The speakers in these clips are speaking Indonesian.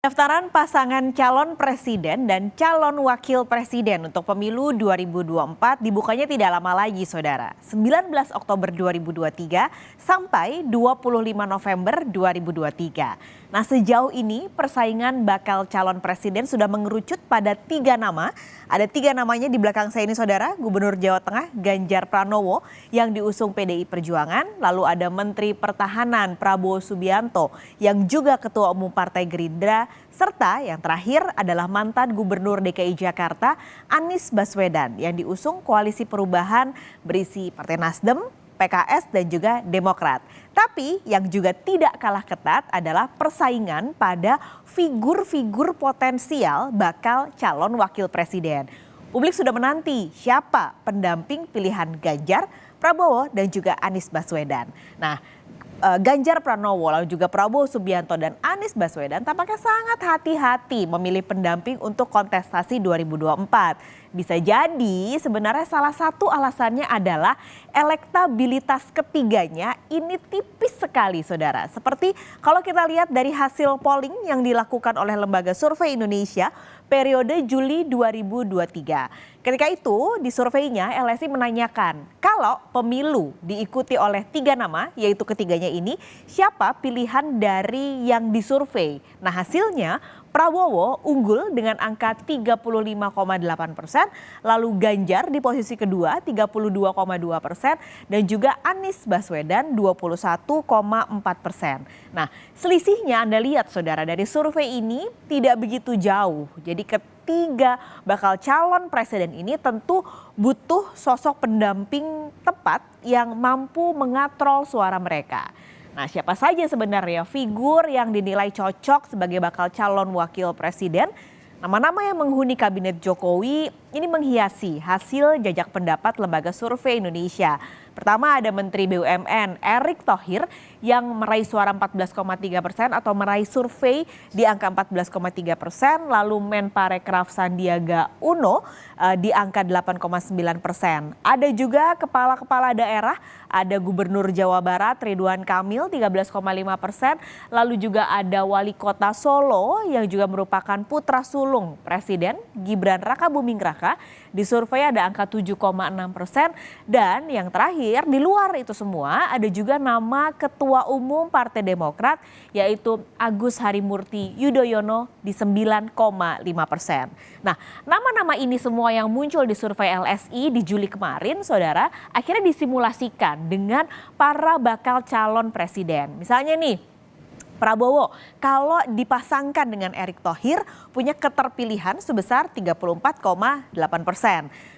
Pendaftaran pasangan calon presiden dan calon wakil presiden untuk pemilu 2024 dibukanya tidak lama lagi, Saudara. 19 Oktober 2023 sampai 25 November 2023. Nah, sejauh ini persaingan bakal calon presiden sudah mengerucut pada 3 nama. Ada 3 namanya di belakang saya ini, Saudara. Gubernur Jawa Tengah Ganjar Pranowo yang diusung PDI Perjuangan. Lalu ada Menteri Pertahanan Prabowo Subianto yang juga Ketua Umum Partai Gerindra. Serta yang terakhir adalah mantan Gubernur DKI Jakarta Anies Baswedan yang diusung Koalisi Perubahan berisi Partai Nasdem, PKS dan juga Demokrat. Tapi yang juga tidak kalah ketat adalah persaingan pada figur-figur potensial bakal calon wakil presiden. Publik sudah menanti siapa pendamping pilihan Ganjar, Prabowo dan juga Anies Baswedan. Nah, Ganjar Pranowo lalu juga Prabowo Subianto dan Anies Baswedan tampaknya sangat hati-hati memilih pendamping untuk kontestasi 2024. Bisa jadi sebenarnya salah satu alasannya adalah elektabilitas ketiganya ini tipis sekali, Saudara. Seperti kalau kita lihat dari hasil polling yang dilakukan oleh Lembaga Survei Indonesia periode Juli 2023. Ketika itu di surveinya LSI menanyakan kalau pemilu diikuti oleh 3 nama, yaitu ketiganya ini, siapa pilihan dari yang disurvei. Nah, hasilnya Prabowo unggul dengan angka 35,8%, lalu Ganjar di posisi kedua 32,2% dan juga Anies Baswedan 21,4%. Nah, selisihnya Anda lihat, Saudara, dari survei ini tidak begitu jauh. Jadi ketiga bakal calon presiden ini tentu butuh sosok pendamping tepat yang mampu mengatrol suara mereka. Nah, siapa saja sebenarnya figur yang dinilai cocok sebagai bakal calon wakil presiden? Nama-nama yang menghuni kabinet Jokowi ini menghiasi hasil jajak pendapat Lembaga Survei Indonesia. Pertama ada Menteri BUMN Erick Thohir yang meraih suara 14,3% atau meraih survei di angka 14,3%. Lalu Menparekraf Sandiaga Uno di angka 8,9%. Ada juga kepala-kepala daerah, ada Gubernur Jawa Barat Ridwan Kamil 13,5%. Lalu juga ada Wali Kota Solo yang juga merupakan putra sulung Presiden Gibran Rakabuming Raka. Di survei ada angka 7,6%. Dan yang terakhir di luar itu semua ada juga nama Ketua Umum Partai Demokrat yaitu Agus Harimurti Yudhoyono di 9,5%. Nah, nama-nama ini semua yang muncul di survei LSI di Juli kemarin, Saudara, akhirnya disimulasikan dengan para bakal calon presiden. Misalnya nih, Prabowo kalau dipasangkan dengan Erick Thohir punya keterpilihan sebesar 34,8%.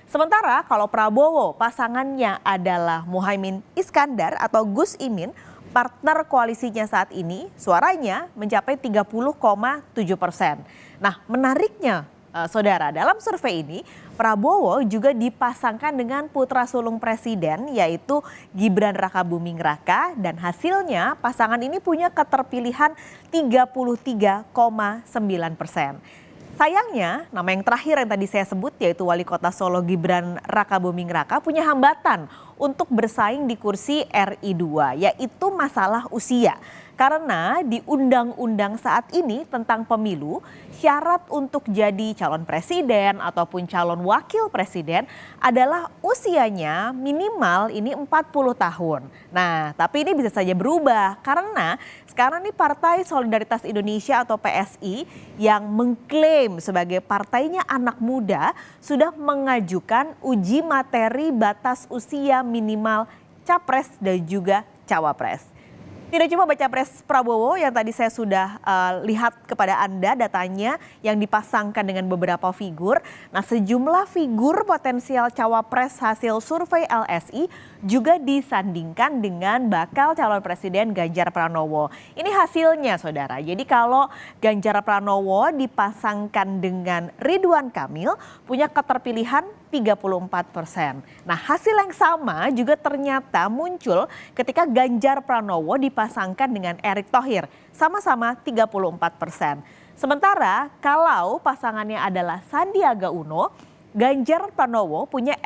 Sementara kalau Prabowo pasangannya adalah Muhaimin Iskandar atau Gus Imin, partner koalisinya saat ini suaranya mencapai 30,7%. Nah, menariknya Saudara, dalam survei ini Prabowo juga dipasangkan dengan putra sulung presiden yaitu Gibran Rakabuming Raka dan hasilnya pasangan ini punya keterpilihan 33,9%. Sayangnya nama yang terakhir yang tadi saya sebut yaitu Wali Kota Solo Gibran Rakabuming Raka punya hambatan untuk bersaing di kursi RI 2 yaitu masalah usia. Karena di undang-undang saat ini tentang pemilu, syarat untuk jadi calon presiden ataupun calon wakil presiden adalah usianya minimal ini 40 tahun. Nah, tapi ini bisa saja berubah karena sekarang nih Partai Solidaritas Indonesia atau PSI yang mengklaim sebagai partainya anak muda sudah mengajukan uji materi batas usia minimal capres dan juga cawapres. Tidak cuma baca pres Prabowo yang tadi saya sudah lihat kepada Anda datanya yang dipasangkan dengan beberapa figur. Nah, sejumlah figur potensial cawapres hasil survei LSI juga disandingkan dengan bakal calon presiden Ganjar Pranowo. Ini hasilnya, Saudara. Jadi kalau Ganjar Pranowo dipasangkan dengan Ridwan Kamil punya keterpilihan 34%. Nah, hasil yang sama juga ternyata muncul ketika Ganjar Pranowo dipasangkan dengan Erick Thohir, sama-sama 34%. Sementara kalau pasangannya adalah Sandiaga Uno, Ganjar Pranowo punya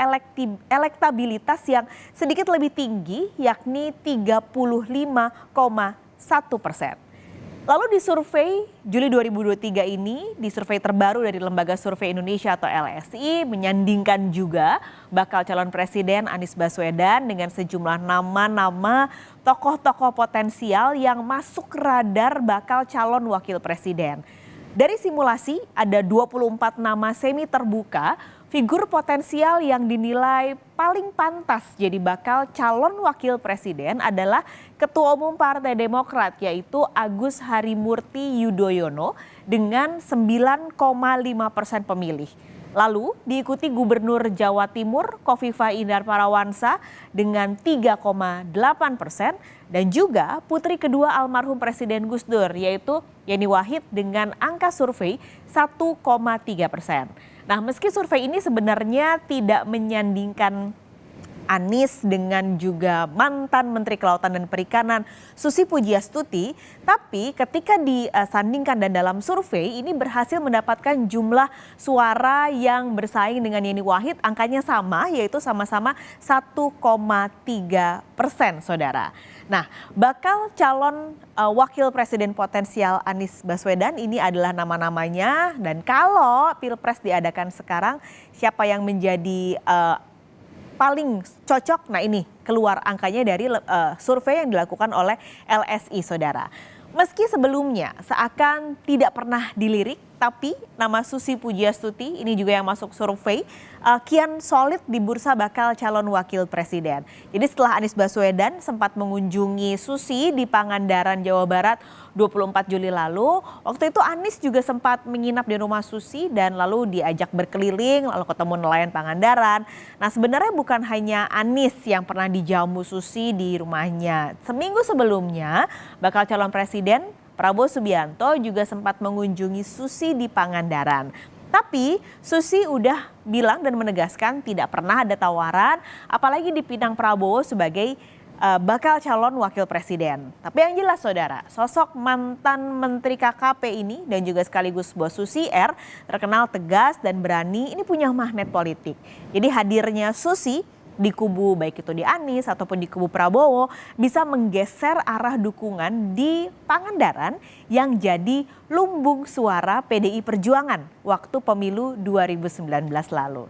elektabilitas yang sedikit lebih tinggi yakni 35,1%. Lalu di survei Juli 2023 ini, di survei terbaru dari Lembaga Survei Indonesia atau LSI, menyandingkan juga bakal calon presiden Anies Baswedan dengan sejumlah nama-nama tokoh-tokoh potensial yang masuk radar bakal calon wakil presiden. Dari simulasi ada 24 nama semi terbuka, figur potensial yang dinilai paling pantas jadi bakal calon wakil presiden adalah Ketua Umum Partai Demokrat yaitu Agus Harimurti Yudhoyono dengan 9,5% pemilih. Lalu diikuti Gubernur Jawa Timur Khofifah Indar Parawansa dengan 3,8% dan juga putri kedua almarhum Presiden Gus Dur yaitu Yeni Wahid dengan angka survei 1,3%. Nah, meski survei ini sebenarnya tidak menyandingkan Anies dengan juga mantan Menteri Kelautan dan Perikanan Susi Pujiastuti, tapi ketika disandingkan dan dalam survei ini berhasil mendapatkan jumlah suara yang bersaing dengan Yeni Wahid, angkanya sama yaitu sama-sama 1,3%, saudara. Nah, bakal calon wakil presiden potensial Anies Baswedan ini adalah nama-namanya, dan kalau Pilpres diadakan sekarang siapa yang menjadi paling cocok, nah ini keluar angkanya dari survei yang dilakukan oleh LSI, saudara. Meski sebelumnya seakan tidak pernah dilirik, tapi nama Susi Pujiastuti ini juga yang masuk survei kian solid di bursa bakal calon wakil presiden. Jadi setelah Anies Baswedan sempat mengunjungi Susi di Pangandaran, Jawa Barat 24 Juli lalu, waktu itu Anies juga sempat menginap di rumah Susi dan lalu diajak berkeliling, lalu ketemu nelayan Pangandaran. Nah, sebenarnya bukan hanya Anies yang pernah dijamu Susi di rumahnya. Seminggu sebelumnya, bakal calon presiden Prabowo Subianto juga sempat mengunjungi Susi di Pangandaran. Tapi Susi udah bilang dan menegaskan tidak pernah ada tawaran, apalagi dipinang Prabowo sebagai bakal calon wakil presiden. Tapi yang jelas, saudara, sosok mantan Menteri KKP ini dan juga sekaligus bos Susi Air terkenal tegas dan berani, ini punya magnet politik. Jadi hadirnya Susi di kubu baik itu di Anies ataupun di kubu Prabowo bisa menggeser arah dukungan di Pangandaran yang jadi lumbung suara PDI Perjuangan waktu pemilu 2019 lalu.